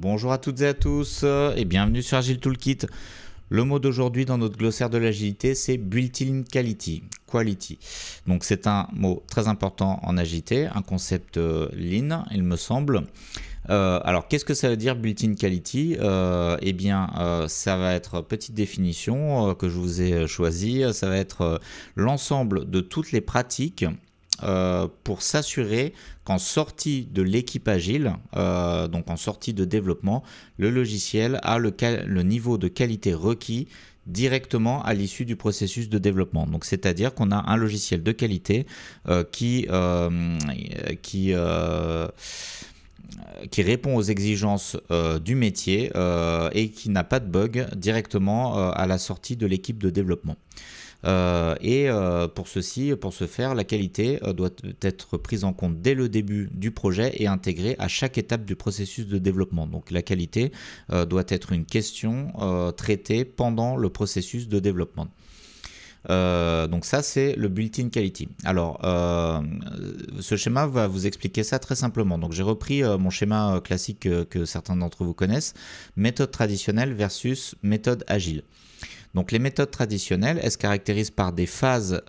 Bonjour à toutes et à tous et bienvenue sur Agile Toolkit. Le mot d'aujourd'hui dans notre glossaire de l'agilité, c'est Built-in Quality. Donc c'est un mot très important en agilité, un concept lean, il me semble. Alors qu'est-ce que ça veut dire Built-in Quality? Ça va être petite définition que je vous ai choisie. Ça va être l'ensemble de toutes les pratiques pour s'assurer qu'en sortie de l'équipe agile, donc en sortie de développement, le logiciel a le niveau de qualité requis directement à l'issue du processus de développement. Donc c'est-à-dire qu'on a un logiciel de qualité qui répond aux exigences du métier et qui n'a pas de bug directement à la sortie de l'équipe de développement. Pour ce faire, la qualité doit être prise en compte dès le début du projet et intégrée à chaque étape du processus de développement. Donc la qualité doit être une question traitée pendant le processus de développement. Donc ça, c'est le built-in quality. Alors, ce schéma va vous expliquer ça très simplement. Donc j'ai repris mon schéma classique que certains d'entre vous connaissent, méthode traditionnelle versus méthode agile. Donc les méthodes traditionnelles, elles se caractérisent par des phases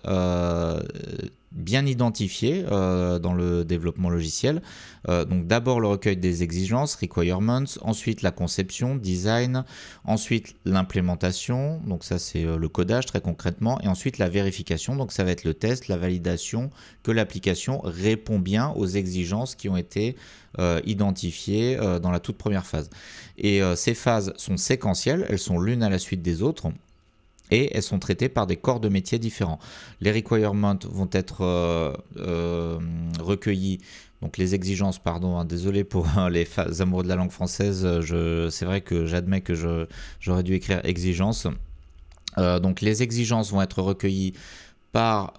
bien identifiées dans le développement logiciel. Donc d'abord le recueil des exigences, requirements, ensuite la conception, design, ensuite l'implémentation, donc ça c'est le codage très concrètement, et ensuite la vérification, donc ça va être le test, la validation que l'application répond bien aux exigences qui ont été identifiées dans la toute première phase. Et ces phases sont séquentielles, elles sont l'une à la suite des autres. Et elles sont traitées par des corps de métiers différents. Les requirements vont être recueillis, donc les exigences, pardon, hein, désolé pour les amoureux de la langue française, c'est vrai que j'admets que j'aurais dû écrire exigences. Donc les exigences vont être recueillies par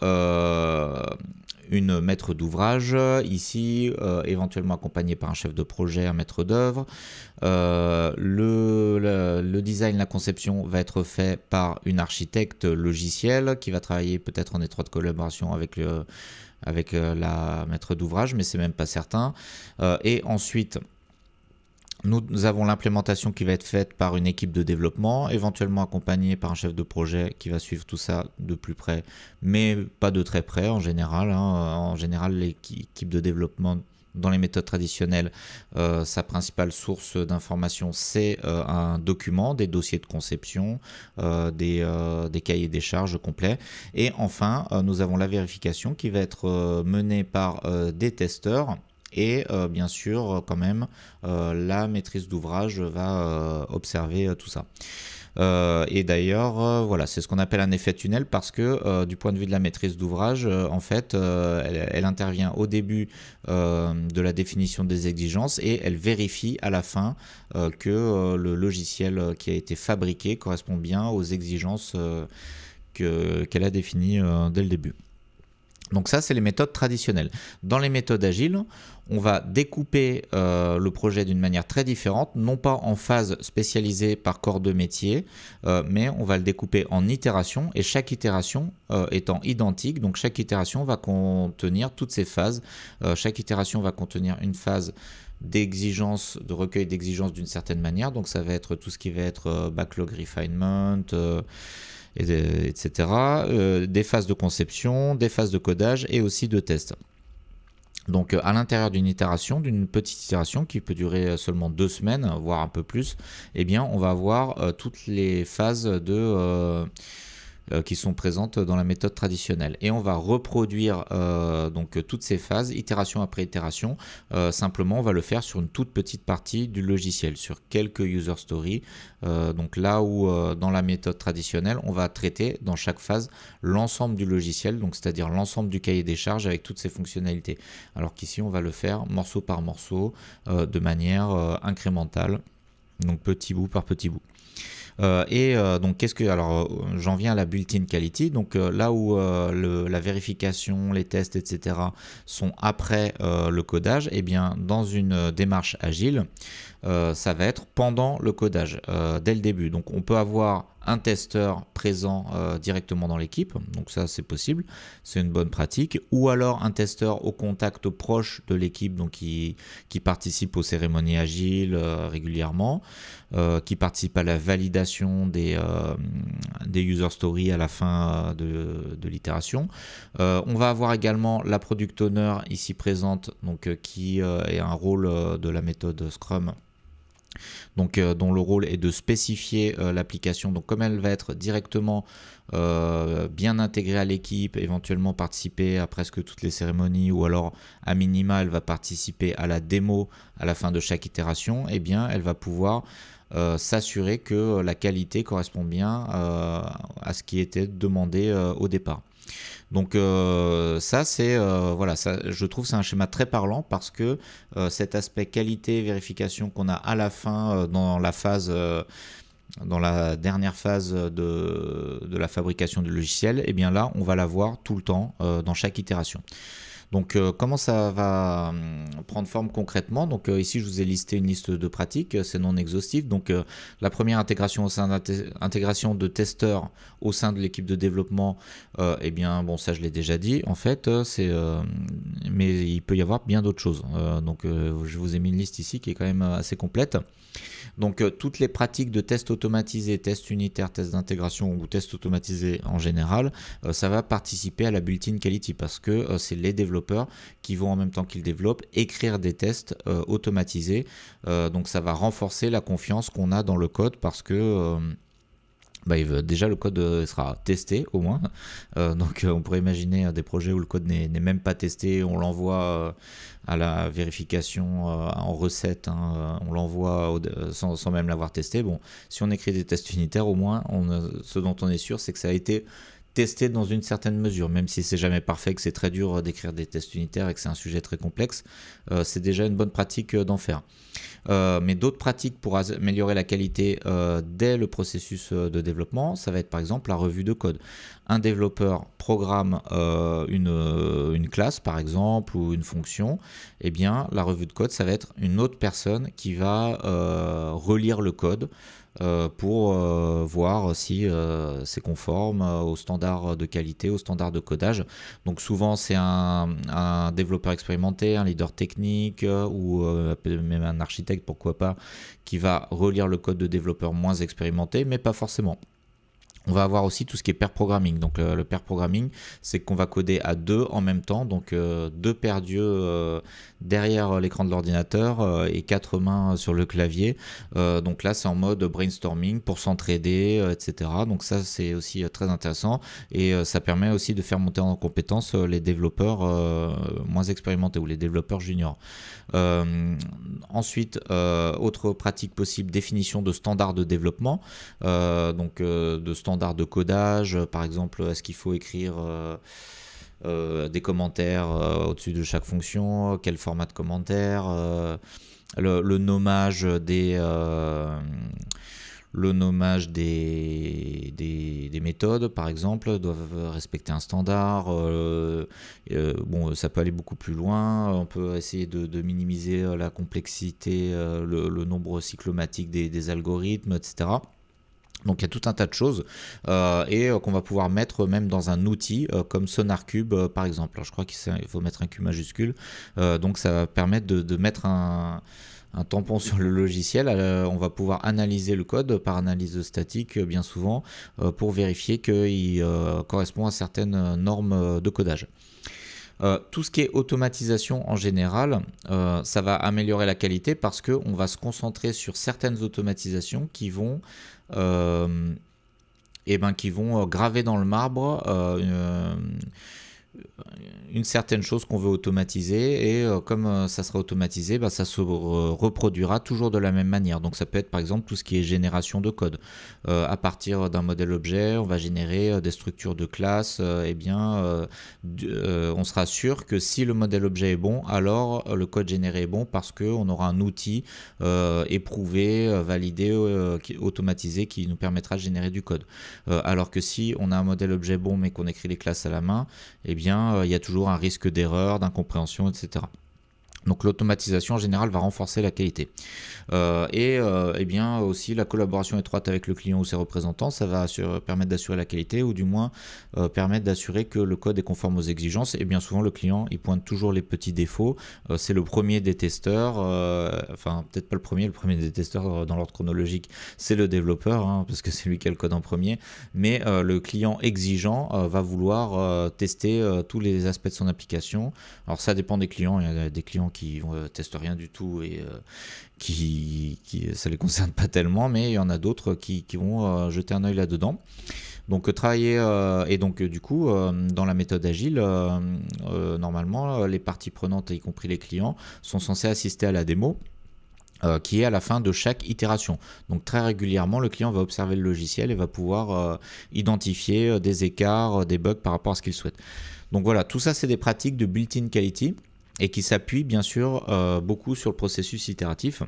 une maître d'ouvrage, ici éventuellement accompagné par un chef de projet, un maître d'œuvre. Le design, la conception va être fait par une architecte logiciel qui va travailler peut-être en étroite collaboration avec la maître d'ouvrage, mais c'est même pas certain. Et ensuite, nous avons l'implémentation qui va être faite par une équipe de développement, éventuellement accompagnée par un chef de projet qui va suivre tout ça de plus près, mais pas de très près en général. En général, l'équipe de développement dans les méthodes traditionnelles, sa principale source d'information, c'est un document, des dossiers de conception, des cahiers des charges complets. Et enfin, nous avons la vérification qui va être menée par des testeurs. Et bien sûr, quand même, la maîtrise d'ouvrage va observer tout ça. Et d'ailleurs, voilà, c'est ce qu'on appelle un effet tunnel parce que du point de vue de la maîtrise d'ouvrage, en fait, elle intervient au début de la définition des exigences et elle vérifie à la fin que le logiciel qui a été fabriqué correspond bien aux exigences qu'elle a définies dès le début. Donc ça, c'est les méthodes traditionnelles. Dans les méthodes agiles, on va découper le projet d'une manière très différente, non pas en phases spécialisées par corps de métier, mais on va le découper en itérations, et chaque itération étant identique, donc chaque itération va contenir toutes ces phases. Chaque itération va contenir une phase d'exigence, de recueil d'exigences d'une certaine manière, donc ça va être tout ce qui va être backlog refinement, etc. Des phases de conception, des phases de codage et aussi de test. Donc à l'intérieur d'une itération, d'une petite itération qui peut durer seulement 2 semaines, voire un peu plus, eh bien on va avoir toutes les phases qui sont présentes dans la méthode traditionnelle. Et on va reproduire donc toutes ces phases, itération après itération. Simplement, on va le faire sur une toute petite partie du logiciel, sur quelques user stories. Donc là où dans la méthode traditionnelle, on va traiter dans chaque phase l'ensemble du logiciel, donc c'est-à-dire l'ensemble du cahier des charges avec toutes ses fonctionnalités. Alors qu'ici, on va le faire morceau par morceau, de manière incrémentale, donc petit bout par petit bout. Donc j'en viens à la built-in quality. Donc là où la vérification, les tests, etc. sont après le codage, et bien dans une démarche agile, ça va être pendant le codage, dès le début. Donc on peut avoir un testeur présent directement dans l'équipe, donc ça c'est possible, c'est une bonne pratique, ou alors un testeur au contact proche de l'équipe, donc qui participe aux cérémonies agiles régulièrement, qui participe à la validation des user stories à la fin de l'itération. On va avoir également la product owner ici présente, donc qui est un rôle de la méthode Scrum, donc dont le rôle est de spécifier l'application. Donc comme elle va être directement bien intégrée à l'équipe, éventuellement participer à presque toutes les cérémonies, ou alors à minima elle va participer à la démo à la fin de chaque itération, et bien elle va pouvoir s'assurer que la qualité correspond bien à ce qui était demandé au départ. Donc ça c'est voilà, ça, je trouve c'est un schéma très parlant, parce que cet aspect qualité vérification qu'on a à la fin dans la dernière phase de la fabrication du logiciel, et bien là on va l'avoir tout le temps dans chaque itération. Donc comment ça va prendre forme concrètement? Donc ici je vous ai listé une liste de pratiques, c'est non exhaustif. Donc la première intégration intégration de testeurs au sein de l'équipe de développement, eh bien bon, ça je l'ai déjà dit en fait, mais il peut y avoir bien d'autres choses. Donc je vous ai mis une liste ici qui est quand même assez complète. Donc toutes les pratiques de test automatisé, test unitaire, test d'intégration ou test automatisé en général, ça va participer à la built-in quality, parce que c'est les développeurs qui vont, en même temps qu'ils développent, écrire des tests automatisés. Donc ça va renforcer la confiance qu'on a dans le code, parce que déjà le code sera testé au moins. Donc on pourrait imaginer des projets où le code n'est même pas testé, on l'envoie à la vérification en recette, hein, on l'envoie sans même l'avoir testé. Bon, si on écrit des tests unitaires, au moins ce dont on est sûr, c'est que ça a été testé dans une certaine mesure, même si c'est jamais parfait, que c'est très dur d'écrire des tests unitaires et que c'est un sujet très complexe, c'est déjà une bonne pratique d'en faire. Mais d'autres pratiques pour améliorer la qualité dès le processus de développement, ça va être par exemple la revue de code. Un développeur programme une classe par exemple, ou une fonction, et bien la revue de code, ça va être une autre personne qui va relire le code pour voir si c'est conforme aux standards de qualité, aux standards de codage. Donc souvent c'est un développeur expérimenté, un leader technique ou même un architecte, pourquoi pas, qui va relire le code de développeurs moins expérimentés, mais pas forcément. On va avoir aussi tout ce qui est pair programming. Donc le pair programming, c'est qu'on va coder à deux en même temps, donc deux paires d'yeux derrière l'écran de l'ordinateur et quatre mains sur le clavier. Donc là c'est en mode brainstorming pour s'entraider, etc. Donc ça c'est aussi très intéressant, et ça permet aussi de faire monter en compétence les développeurs moins expérimentés, ou les développeurs juniors. Ensuite, autre pratique possible, définition de standards de développement, donc de standards de codage, par exemple, est-ce qu'il faut écrire des commentaires au-dessus de chaque fonction, quel format de commentaires, le nommage des méthodes, par exemple, doivent respecter un standard. Bon, ça peut aller beaucoup plus loin. On peut essayer de minimiser la complexité, le nombre cyclomatique des algorithmes, etc. Donc il y a tout un tas de choses et qu'on va pouvoir mettre même dans un outil comme SonarCube par exemple. Alors, je crois qu'il faut mettre un Q majuscule, donc ça va permettre de mettre un tampon sur le logiciel. On va pouvoir analyser le code par analyse statique bien souvent pour vérifier qu'il correspond à certaines normes de codage. Tout ce qui est automatisation en général, ça va améliorer la qualité, parce qu'on va se concentrer sur certaines automatisations qui vont graver dans le marbre une certaine chose qu'on veut automatiser, et comme ça sera automatisé, ça se reproduira toujours de la même manière. Donc ça peut être par exemple tout ce qui est génération de code. À partir d'un modèle objet, on va générer des structures de classe, on sera sûr que si le modèle objet est bon, alors le code généré est bon, parce qu'on aura un outil éprouvé, validé, automatisé, qui nous permettra de générer du code. Alors que si on a un modèle objet bon mais qu'on écrit les classes à la main, eh bien il y a toujours un risque d'erreur, d'incompréhension, etc. Donc l'automatisation en général va renforcer la qualité. Et bien aussi la collaboration étroite avec le client ou ses représentants, ça va permettre d'assurer la qualité ou du moins permettre d'assurer que le code est conforme aux exigences. Et bien souvent le client il pointe toujours les petits défauts. C'est le premier des testeurs, enfin peut-être pas le premier des testeurs dans l'ordre chronologique, c'est le développeur, hein, parce que c'est lui qui a le code en premier. Mais le client exigeant va vouloir tester tous les aspects de son application. Alors ça dépend des clients, il y a des clients qui testent rien du tout et ça les concerne pas tellement, mais il y en a d'autres qui vont jeter un œil là-dedans. Donc travailler et donc du coup dans la méthode agile, normalement les parties prenantes, y compris les clients, sont censés assister à la démo. Qui est à la fin de chaque itération. Donc très régulièrement, le client va observer le logiciel et va pouvoir identifier des écarts, des bugs par rapport à ce qu'il souhaite. Donc voilà, tout ça c'est des pratiques de built-in quality et qui s'appuient bien sûr beaucoup sur le processus itératif.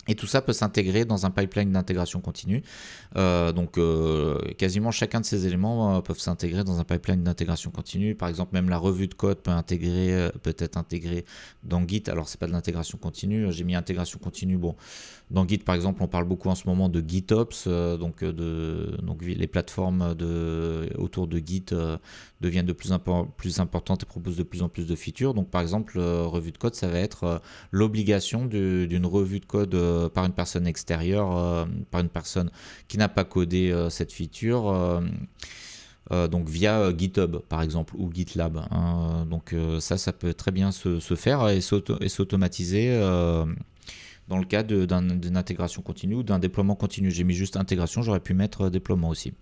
Et tout ça peut s'intégrer dans un pipeline d'intégration continue. Quasiment chacun de ces éléments peuvent s'intégrer dans un pipeline d'intégration continue. Par exemple, même la revue de code peut être intégrée dans Git. Alors, c'est pas de l'intégration continue. J'ai mis intégration continue. Bon, dans Git, par exemple, on parle beaucoup en ce moment de GitOps. Donc les plateformes autour de Git deviennent de plus importantes et proposent de plus en plus de features. Donc, par exemple, revue de code, ça va être l'obligation d'une revue de code par une personne extérieure, par une personne qui n'a pas codé cette feature, donc via GitHub par exemple ou GitLab, hein. Donc ça peut très bien se faire et s'automatiser dans le cas d'une intégration continue ou d'un déploiement continu. J'ai mis juste intégration, j'aurais pu mettre déploiement aussi.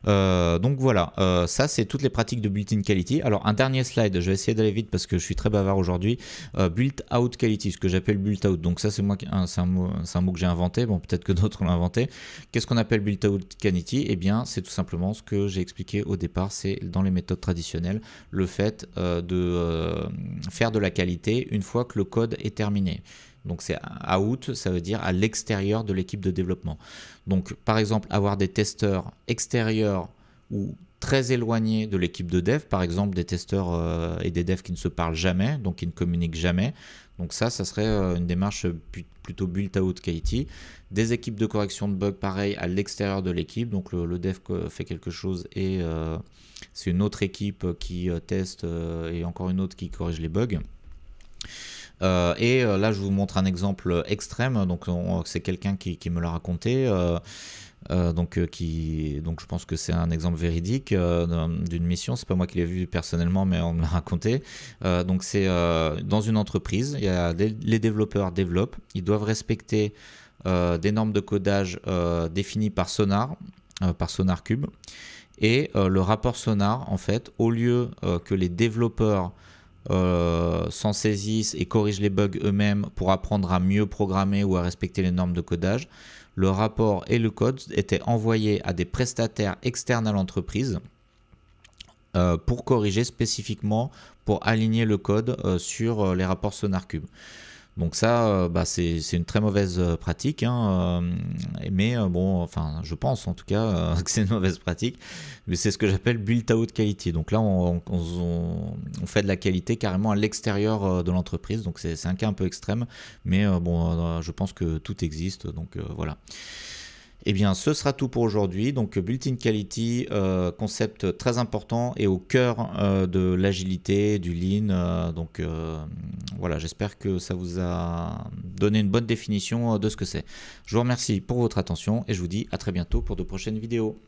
Donc voilà, ça c'est toutes les pratiques de built-in quality. Alors un dernier slide, je vais essayer d'aller vite parce que je suis très bavard aujourd'hui. Built-out quality, ce que j'appelle built-out. Donc ça c'est un mot que j'ai inventé, bon peut-être que d'autres l'ont inventé. Qu'est-ce qu'on appelle built-out quality? Eh bien c'est tout simplement ce que j'ai expliqué au départ, c'est dans les méthodes traditionnelles, le fait de faire de la qualité une fois que le code est terminé. Donc c'est out, ça veut dire à l'extérieur de l'équipe de développement. Donc par exemple avoir des testeurs extérieurs ou très éloignés de l'équipe de dev, par exemple des testeurs et des devs qui ne se parlent jamais, donc qui ne communiquent jamais. Donc ça serait une démarche plutôt built-out quality. Des équipes de correction de bugs, pareil, à l'extérieur de l'équipe. Donc le dev fait quelque chose et c'est une autre équipe qui teste et encore une autre qui corrige les bugs. Là je vous montre un exemple extrême, donc c'est quelqu'un qui me l'a raconté, donc je pense que c'est un exemple véridique d'une mission. C'est pas moi qui l'ai vu personnellement, mais on me l'a raconté. Donc c'est dans une entreprise, il y a les développeurs développent, ils doivent respecter des normes de codage définies par Sonar Cube, et le rapport Sonar, en fait, au lieu que les développeurs s'en saisissent et corrigent les bugs eux-mêmes pour apprendre à mieux programmer ou à respecter les normes de codage, le rapport et le code étaient envoyés à des prestataires externes à l'entreprise pour corriger spécifiquement, pour aligner le code sur les rapports Sonar Cube. Donc ça, c'est une très mauvaise pratique, hein, mais bon, enfin, je pense en tout cas que c'est une mauvaise pratique, mais c'est ce que j'appelle built-out quality. Donc là, on fait de la qualité carrément à l'extérieur de l'entreprise, donc c'est un cas un peu extrême, mais bon, je pense que tout existe, donc voilà. Eh bien, ce sera tout pour aujourd'hui. Donc, built-in quality, concept très important et au cœur de l'agilité, du lean. Voilà, j'espère que ça vous a donné une bonne définition de ce que c'est. Je vous remercie pour votre attention et je vous dis à très bientôt pour de prochaines vidéos.